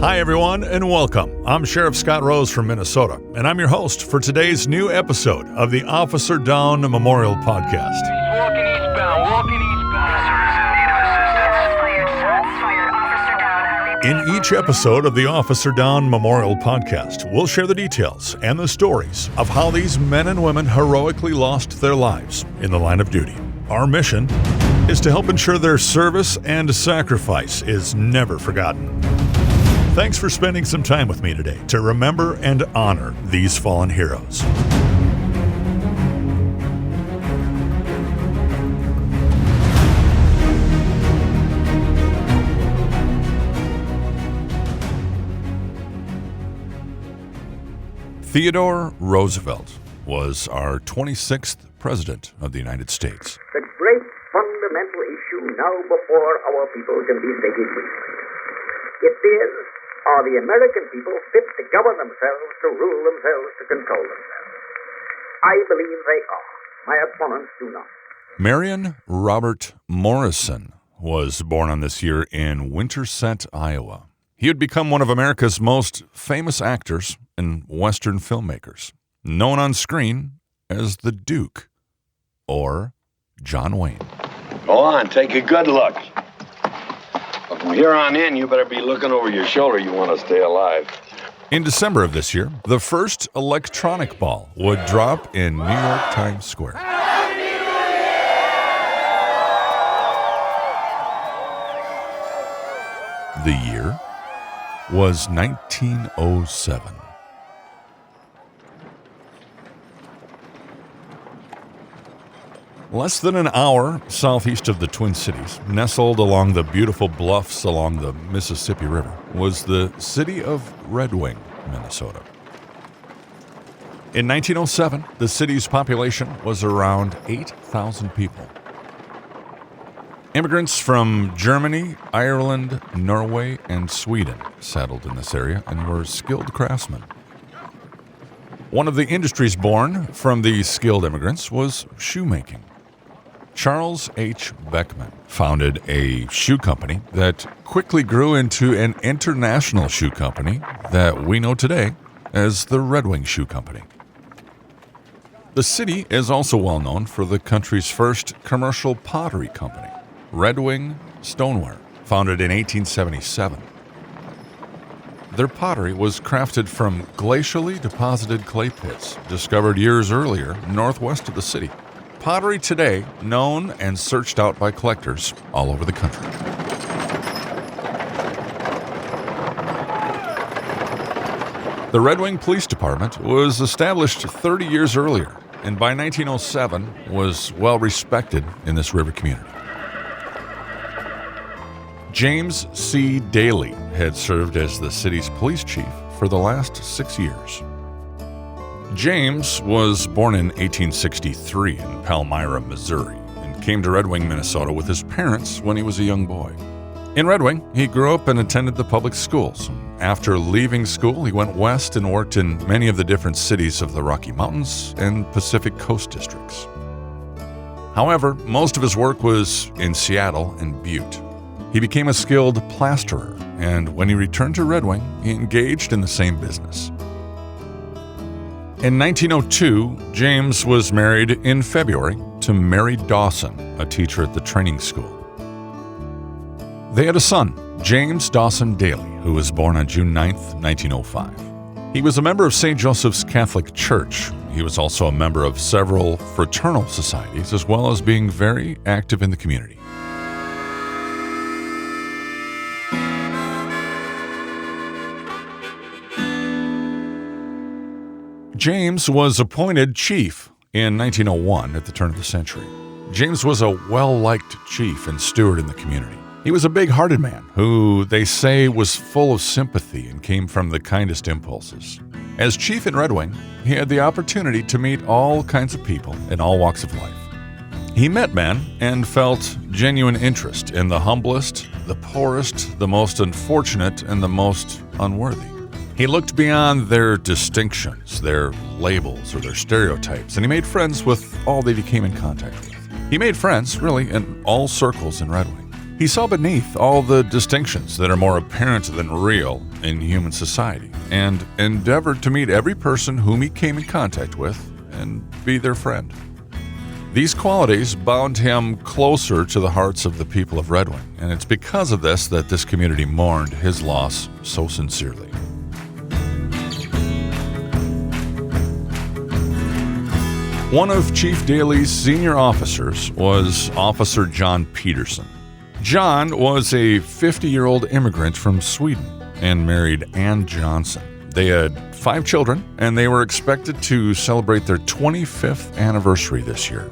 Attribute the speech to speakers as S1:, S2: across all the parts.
S1: Hi, everyone, and welcome. I'm Sheriff Scott Rose from Minnesota, and I'm your host for today's new episode of the Officer Down Memorial Podcast.
S2: Walking eastbound.
S1: In each episode of the Officer Down Memorial Podcast, we'll share the details and the stories of how these men and women heroically lost their lives in the line of duty. Our mission is to help ensure their service and sacrifice is never forgotten. Thanks for spending some time with me today to remember and honor these fallen heroes. Theodore Roosevelt was our 26th President of the United States.
S3: The great fundamental issue now before our people can be stated briefly. It is, are the American people fit to govern themselves, to rule themselves, to control themselves? I believe they are. My opponents do not.
S1: Marion Robert Morrison was born on this year in Winterset, Iowa. He had become one of America's most famous actors and Western filmmakers, known on screen as the Duke, or John Wayne.
S4: Go on, take a good look. But from here on in, you better be looking over your shoulder. You want to stay alive.
S1: In December of this year, the first electronic ball would drop in New York Times Square. The year was 1907. Less than an hour southeast of the Twin Cities, nestled along the beautiful bluffs along the Mississippi River, was the city of Red Wing, Minnesota. In 1907, the city's population was around 8,000 people. Immigrants from Germany, Ireland, Norway, and Sweden settled in this area and were skilled craftsmen. One of the industries born from these skilled immigrants was shoemaking. Charles H. Beckman founded a shoe company that quickly grew into an international shoe company that we know today as the Red Wing Shoe Company. The city is also well known for the country's first commercial pottery company, Red Wing Stoneware, founded in 1877. Their pottery was crafted from glacially deposited clay pits discovered years earlier northwest of the city. Pottery today known and searched out by collectors all over the country. The Red Wing Police Department was established 30 years earlier, and by 1907 was well respected in this river community. James C. Daly had served as the city's police chief for the last 6 years. James was born in 1863 in Palmyra, Missouri, and came to Red Wing, Minnesota with his parents when he was a young boy. In Red Wing, he grew up and attended the public schools. After leaving school, he went west and worked in many of the different cities of the Rocky Mountains and Pacific Coast districts. However, most of his work was in Seattle and Butte. He became a skilled plasterer, and when he returned to Red Wing, he engaged in the same business. In 1902, James was married in February to Mary Dawson, a teacher at the training school. They had a son, James Dawson Daly, who was born on June 9, 1905. He was a member of St. Joseph's Catholic Church. He was also a member of several fraternal societies, as well as being very active in the community. James was appointed chief in 1901 at the turn of the century. James was a well-liked chief and steward in the community. He was a big-hearted man who, they say, was full of sympathy and came from the kindest impulses. As chief in Red Wing, he had the opportunity to meet all kinds of people in all walks of life. He met men and felt genuine interest in the humblest, the poorest, the most unfortunate, and the most unworthy. He looked beyond their distinctions, their labels, or their stereotypes, and he made friends with all that he came in contact with. He made friends, really, in all circles in Red Wing. He saw beneath all the distinctions that are more apparent than real in human society and endeavored to meet every person whom he came in contact with and be their friend. These qualities bound him closer to the hearts of the people of Red Wing, and it's because of this that this community mourned his loss so sincerely. One of Chief Daly's senior officers was Officer John Peterson. John was a 50-year-old immigrant from Sweden and married Ann Johnson. They had 5 children, and they were expected to celebrate their 25th anniversary this year.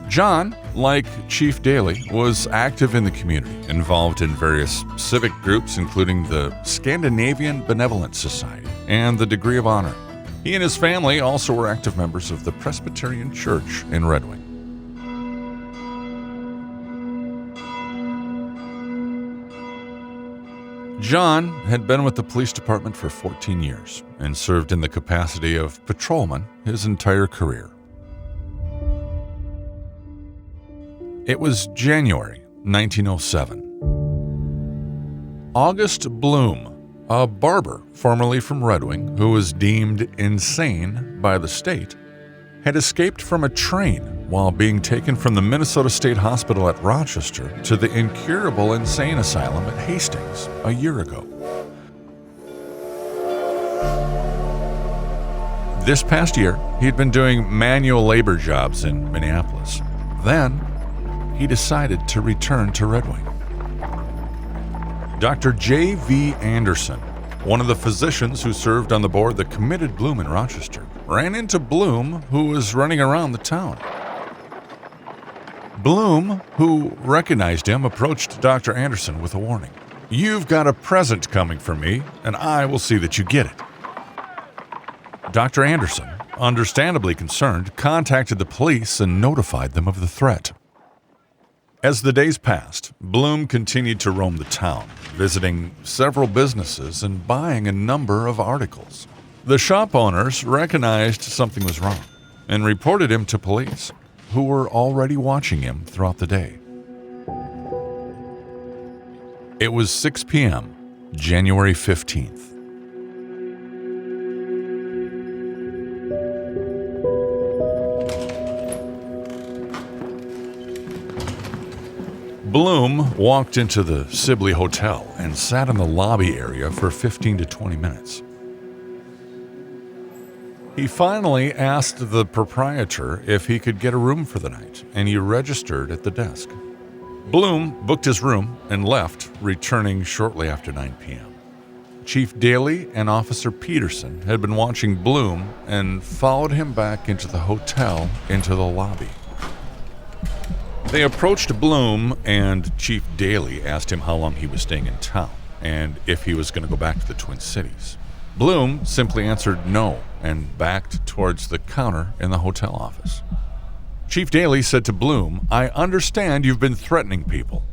S1: John, like Chief Daly, was active in the community, involved in various civic groups, including the Scandinavian Benevolent Society and the Degree of Honor. He and his family also were active members of the Presbyterian Church in Red Wing. John had been with the police department for 14 years and served in the capacity of patrolman his entire career. It was January 1907. August Bloom, a barber formerly from Red Wing who was deemed insane by the state, had escaped from a train while being taken from the Minnesota State Hospital at Rochester to the incurable insane asylum at Hastings a year ago. This past year, he'd been doing manual labor jobs in Minneapolis. Then, he decided to return to Red Wing. Dr. J.V. Anderson, one of the physicians who served on the board that committed Bloom in Rochester, ran into Bloom, who was running around the town. Bloom, who recognized him, approached Dr. Anderson with a warning. "You've got a present coming for me, and I will see that you get it." Dr. Anderson, understandably concerned, contacted the police and notified them of the threat. As the days passed, Bloom continued to roam the town, visiting several businesses and buying a number of articles. The shop owners recognized something was wrong and reported him to police, who were already watching him throughout the day. It was 6 p.m., January 15th. Bloom walked into the Sibley Hotel and sat in the lobby area for 15 to 20 minutes. He finally asked the proprietor if he could get a room for the night, and he registered at the desk. Bloom booked his room and left, returning shortly after 9 p.m. Chief Daly and Officer Peterson had been watching Bloom and followed him back into the hotel into the lobby. They approached Bloom, and Chief Daly asked him how long he was staying in town and if he was going to go back to the Twin Cities. Bloom simply answered no and backed towards the counter in the hotel office. Chief Daly said to Bloom, "I understand you've been threatening people."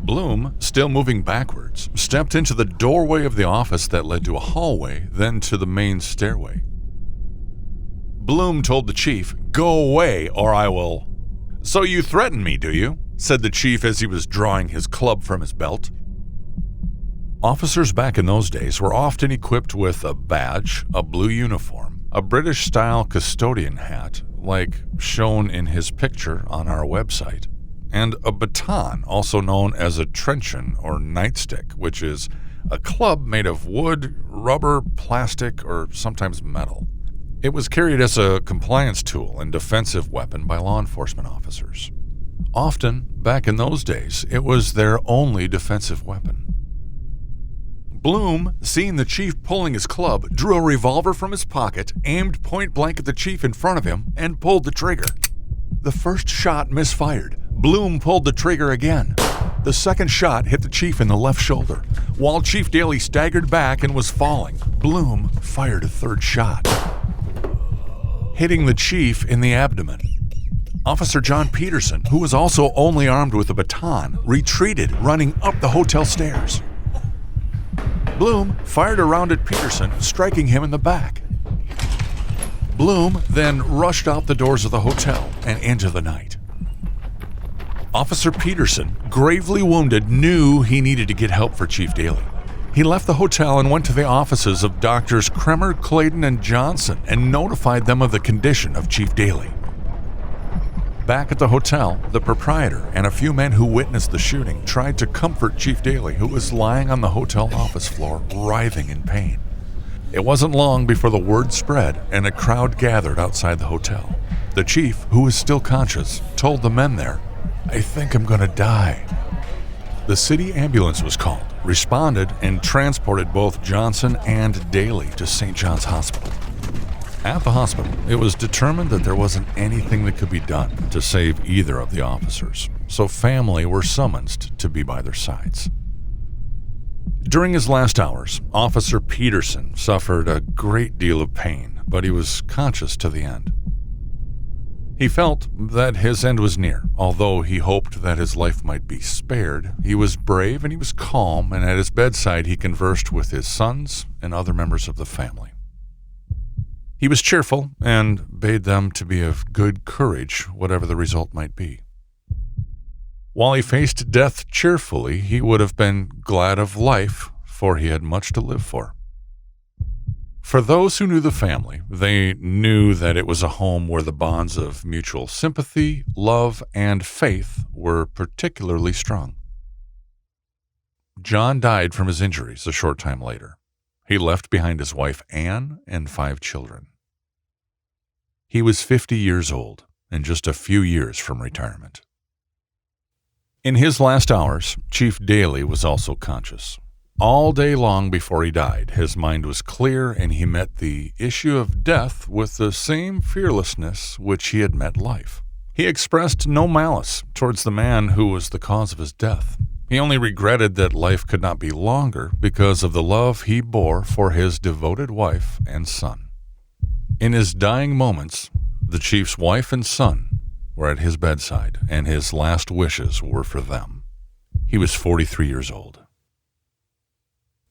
S1: Bloom, still moving backwards, stepped into the doorway of the office that led to a hallway, then to the main stairway. Bloom told the chief, "Go away or I will..." "So you threaten me, do you?" said the chief as he was drawing his club from his belt. Officers back in those days were often equipped with a badge, a blue uniform, a British-style custodian hat, like shown in his picture on our website, and a baton, also known as a truncheon or nightstick, which is a club made of wood, rubber, plastic, or sometimes metal. It was carried as a compliance tool and defensive weapon by law enforcement officers. Often, back in those days, it was their only defensive weapon. Bloom, seeing the chief pulling his club, drew a revolver from his pocket, aimed point blank at the chief in front of him, and pulled the trigger. The first shot misfired. Bloom pulled the trigger again. The second shot hit the chief in the left shoulder. While Chief Daly staggered back and was falling, Bloom fired a third shot, hitting the chief in the abdomen. Officer John Peterson, who was also only armed with a baton, retreated, running up the hotel stairs. Bloom fired a round at Peterson, striking him in the back. Bloom then rushed out the doors of the hotel and into the night. Officer Peterson, gravely wounded, knew he needed to get help for Chief Daly. He left the hotel and went to the offices of Doctors Kremer, Clayton, and Johnson and notified them of the condition of Chief Daly. Back at the hotel, the proprietor and a few men who witnessed the shooting tried to comfort Chief Daly, who was lying on the hotel office floor, writhing in pain. It wasn't long before the word spread and a crowd gathered outside the hotel. The chief, who was still conscious, told the men there, "I think I'm gonna die." The city ambulance was called, responded, and transported both Johnson and Daly to St. John's Hospital. At the hospital, it was determined that there wasn't anything that could be done to save either of the officers, so family were summoned to be by their sides. During his last hours, Officer Peterson suffered a great deal of pain, but he was conscious to the end. He felt that his end was near. Although he hoped that his life might be spared, he was brave and he was calm, and at his bedside he conversed with his sons and other members of the family. He was cheerful and bade them to be of good courage, whatever the result might be. While he faced death cheerfully, he would have been glad of life, for he had much to live for. For those who knew the family, they knew that it was a home where the bonds of mutual sympathy, love, and faith were particularly strong. John died from his injuries a short time later. He left behind his wife Anne and 5 children. He was 50 years old and just a few years from retirement. In his last hours, Chief Daly was also conscious. All day long before he died, his mind was clear and he met the issue of death with the same fearlessness which he had met life. He expressed no malice towards the man who was the cause of his death. He only regretted that life could not be longer because of the love he bore for his devoted wife and son. In his dying moments, the chief's wife and son were at his bedside, and his last wishes were for them. He was 43 years old.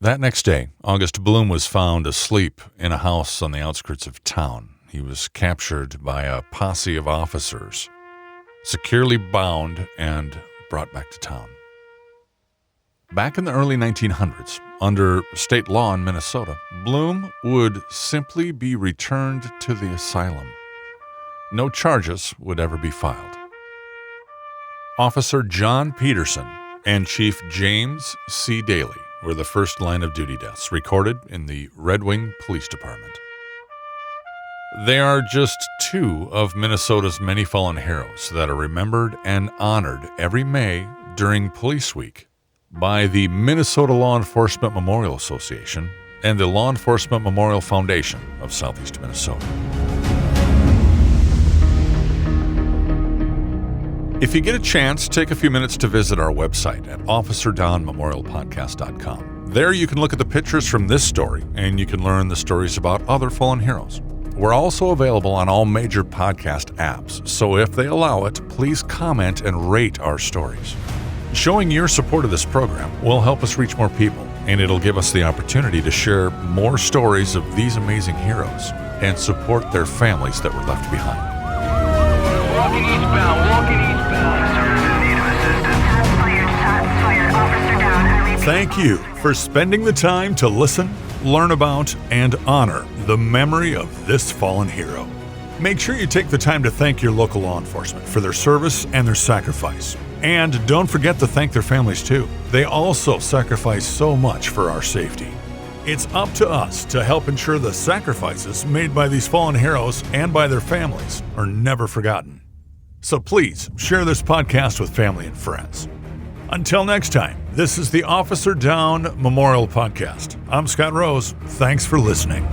S1: That next day, August Bloom was found asleep in a house on the outskirts of town. He was captured by a posse of officers, securely bound, and brought back to town. Back in the early 1900s, under state law in Minnesota, Bloom would simply be returned to the asylum. No charges would ever be filed. Officer John Peterson and Chief James C. Daly were the first line of duty deaths recorded in the Red Wing Police Department. They are just 2 of Minnesota's many fallen heroes that are remembered and honored every May during Police Week by the Minnesota Law Enforcement Memorial Association and the Law Enforcement Memorial Foundation of Southeast Minnesota. If you get a chance, take a few minutes to visit our website at officerdownmemorialpodcast.com. There you can look at the pictures from this story, and you can learn the stories about other fallen heroes. We're also available on all major podcast apps, so if they allow it, please comment and rate our stories. Showing your support of this program will help us reach more people, and it'll give us the opportunity to share more stories of these amazing heroes and support their families that were left behind.
S2: Walking eastbound, walking eastbound.
S1: Thank you for spending the time to listen, learn about, and honor the memory of this fallen hero. Make sure you take the time to thank your local law enforcement for their service and their sacrifice. And don't forget to thank their families too. They also sacrifice so much for our safety. It's up to us to help ensure the sacrifices made by these fallen heroes and by their families are never forgotten. So please share this podcast with family and friends. Until next time, this is the Officer Down Memorial Podcast. I'm Scott Rose. Thanks for listening.